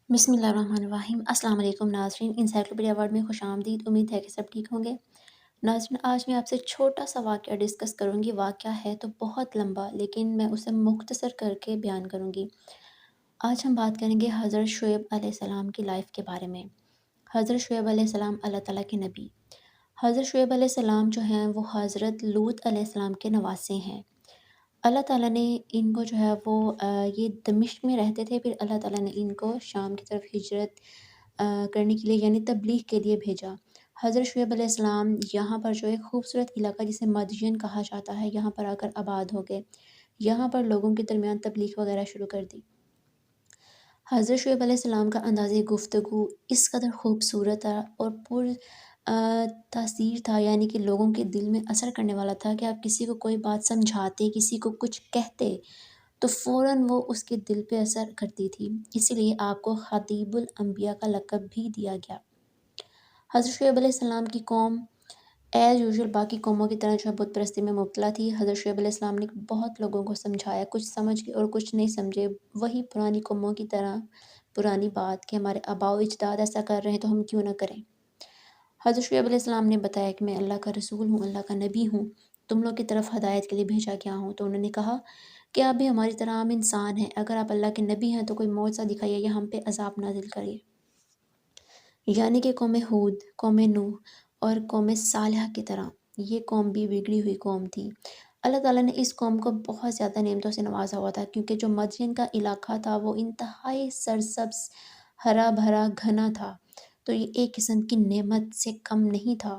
بسم اللہ الرحمن الرحیم۔ السلام علیکم ناظرین، انسائکلوپیڈیا ورلڈ میں خوش آمدید۔ امید ہے کہ سب ٹھیک ہوں گے۔ ناظرین، آج میں آپ سے چھوٹا سا واقعہ ڈسکس کروں گی۔ واقعہ ہے تو بہت لمبا، لیکن میں اسے مختصر کر کے بیان کروں گی۔ آج ہم بات کریں گے حضرت شعیب علیہ السلام کی لائف کے بارے میں۔ حضرت شعیب علیہ السلام اللہ تعالیٰ کے نبی۔ حضرت شعیب علیہ السلام جو ہیں وہ حضرت لوط علیہ السلام کے نواسے ہیں۔ اللہ تعالیٰ نے ان کو جو ہے وہ یہ دمشق میں رہتے تھے، پھر اللہ تعالیٰ نے ان کو شام کی طرف ہجرت کرنے کے لیے یعنی تبلیغ کے لیے بھیجا۔ حضرت شعیب علیہ السلام یہاں پر جو ایک خوبصورت علاقہ جسے مدین کہا جاتا ہے، یہاں پر آ کر آباد ہو گئے، یہاں پر لوگوں کے درمیان تبلیغ وغیرہ شروع کر دی۔ حضرت شعیب علیہ السلام کا انداز گفتگو اس قدر خوبصورت تھا اور پر تاثیر تھا، یعنی کہ لوگوں کے دل میں اثر کرنے والا تھا کہ آپ کسی کو کوئی بات سمجھاتے، کسی کو کچھ کہتے تو فوراً وہ اس کے دل پہ اثر کرتی تھی۔ اسی لیے آپ کو خطیب الانبیاء کا لقب بھی دیا گیا۔ حضرت شعیب علیہ السلام کی قوم ایز یوزول باقی قوموں کی طرح جو ہے بت پرستی میں مبتلا تھی۔ حضرت شعیب علیہ السلام نے بہت لوگوں کو سمجھایا، کچھ سمجھ گئے اور کچھ نہیں سمجھے، وہی پرانی قوموں کی طرح پرانی بات کہ ہمارے آباء و اجداد ایسا کر رہے ہیں تو ہم کیوں نہ کریں۔ حضرت شعیب علیہ السلام نے بتایا کہ میں اللہ کا رسول ہوں، اللہ کا نبی ہوں، تم لوگ کی طرف ہدایت کے لیے بھیجا گیا ہوں۔ تو انہوں نے کہا کہ آپ بھی ہماری طرح عام انسان ہیں، اگر آپ اللہ کے نبی ہیں تو کوئی معجزہ دکھائیے یا ہم پہ عذاب نازل کریے۔ یعنی کہ قوم ہود، قوم نوح اور قوم صالحہ کی طرح یہ قوم بھی بگڑی ہوئی قوم تھی۔ اللہ تعالیٰ نے اس قوم کو بہت زیادہ نعمتوں سے نوازا ہوا تھا، کیونکہ جو مدین کا علاقہ تھا وہ انتہائی سرسبز، ہرا بھرا، گھنا تھا، تو یہ ایک قسم کی نعمت سے کم نہیں تھا۔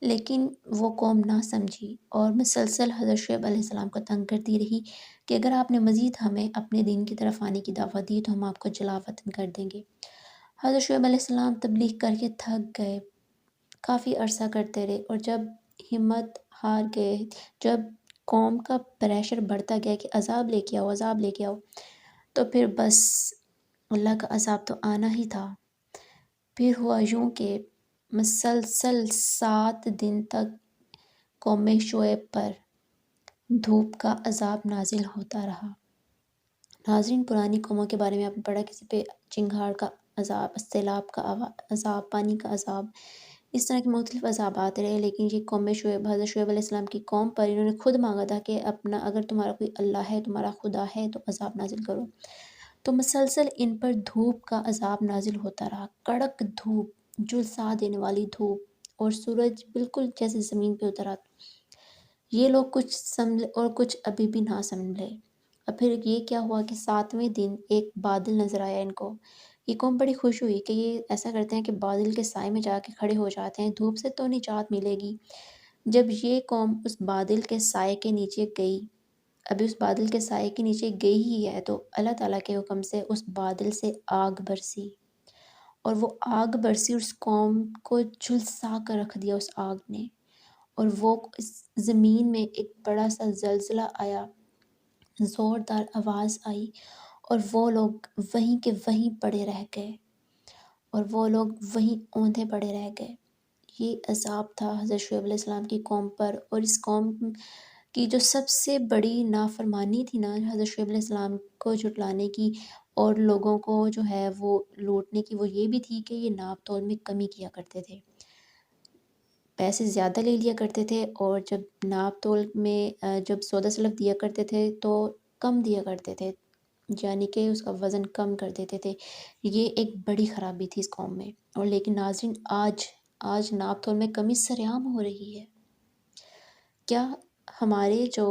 لیکن وہ قوم نہ سمجھی اور مسلسل حضرت شعیب علیہ السلام کو تنگ کرتی رہی کہ اگر آپ نے مزید ہمیں اپنے دین کی طرف آنے کی دعوت دی تو ہم آپ کو جلا وطن کر دیں گے۔ حضرت شعیب علیہ السلام تبلیغ کر کے تھک گئے، کافی عرصہ کرتے رہے، اور جب ہمت ہار گئے، جب قوم کا پریشر بڑھتا گیا کہ عذاب لے کے آؤ، عذاب لے کے آؤ، تو پھر بس اللہ کا عذاب تو آنا ہی تھا۔ پھر ہوا یوں کہ مسلسل 7 دن تک قوم شعیب پر دھوپ کا عذاب نازل ہوتا رہا۔ ناظرین، پرانی قوموں کے بارے میں آپ نے پڑھا، کسی پہ چنگھاڑ کا عذاب، سیلاب کا عذاب، پانی کا عذاب، اس طرح کے مختلف عذاب آتے رہے، لیکن یہ قوم شعیب، حضرت شعیب علیہ السلام کی قوم پر انہوں نے خود مانگا تھا کہ اپنا اگر تمہارا کوئی اللہ ہے، تمہارا خدا ہے تو عذاب نازل کرو۔ تو مسلسل ان پر دھوپ کا عذاب نازل ہوتا رہا، کڑک دھوپ، جھلسا دینے والی دھوپ، اور سورج بالکل جیسے زمین پہ اترا۔ یہ لوگ کچھ سمجھے اور کچھ ابھی بھی نہ سمجھے۔ اور پھر یہ کیا ہوا کہ 7ویں دن ایک بادل نظر آیا ان کو۔ یہ قوم بڑی خوش ہوئی کہ یہ ایسا کرتے ہیں کہ بادل کے سائے میں جا کے کھڑے ہو جاتے ہیں، دھوپ سے تو نجات ملے گی۔ جب یہ قوم اس بادل کے سائے کے نیچے گئی، ابھی اس بادل کے سائے کے نیچے گئی ہی ہے تو اللہ تعالیٰ کے حکم سے اس بادل سے آگ برسی، اور وہ آگ برسی اور اس قوم کو جھلسا کر رکھ دیا اس آگ نے، اور وہ اس زمین میں ایک بڑا سا زلزلہ آیا، زوردار آواز آئی، اور وہ لوگ وہیں کے وہیں پڑے رہ گئے، اور وہ لوگ وہیں اوندھے پڑے رہ گئے۔ یہ عذاب تھا حضرت شعیب علیہ السلام کی قوم پر، اور اس قوم کی جو سب سے بڑی نافرمانی تھی نا حضرت شعیب علیہ السلام کو جھٹلانے کی اور لوگوں کو جو ہے وہ لوٹنے کی، وہ یہ بھی تھی کہ یہ ناپ تول میں کمی کیا کرتے تھے، پیسے زیادہ لے لیا کرتے تھے، اور جب ناپ تول میں جب سودا سلف دیا کرتے تھے تو کم دیا کرتے تھے، یعنی کہ اس کا وزن کم کر دیتے تھے۔ یہ ایک بڑی خرابی تھی اس قوم میں۔ اور لیکن ناظرین، آج ناپ تول میں کمی سرعام ہو رہی ہے۔ کیا ہمارے جو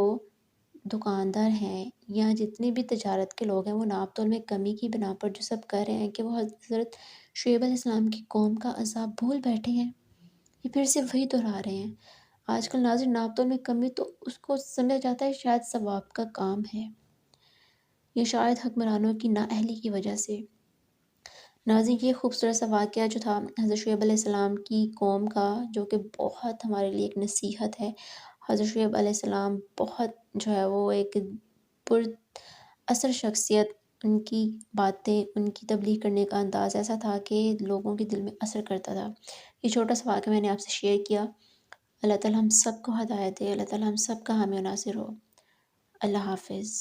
دکاندار ہیں یا جتنے بھی تجارت کے لوگ ہیں وہ ناپ تول میں کمی کی بنا پر جو سب کر رہے ہیں کہ وہ حضرت شعیب علیہ السلام کی قوم کا عذاب بھول بیٹھے ہیں، یہ پھر سے وہی دہرا رہے ہیں۔ آج کل ناظرین، ناپ تول میں کمی تو اس کو سمجھا جاتا ہے شاید ثواب کا کام ہے، یہ شاید حکمرانوں کی نااہلی کی وجہ سے۔ ناظرین، یہ خوبصورت سا واقعہ جو تھا حضرت شعیب علیہ السلام کی قوم کا، جو کہ بہت ہمارے لیے ایک نصیحت ہے۔ حضرت شعیب علیہ السلام بہت جو ہے وہ ایک پر اثر شخصیت، ان کی باتیں، ان کی تبلیغ کرنے کا انداز ایسا تھا کہ لوگوں کے دل میں اثر کرتا تھا۔ یہ چھوٹا سا واقعہ میں نے آپ سے شیئر کیا۔ اللہ تعالیٰ ہم سب کو ہدایت دے، اللہ تعالیٰ ہم سب کا حامی و ناصر ہو۔ اللہ حافظ۔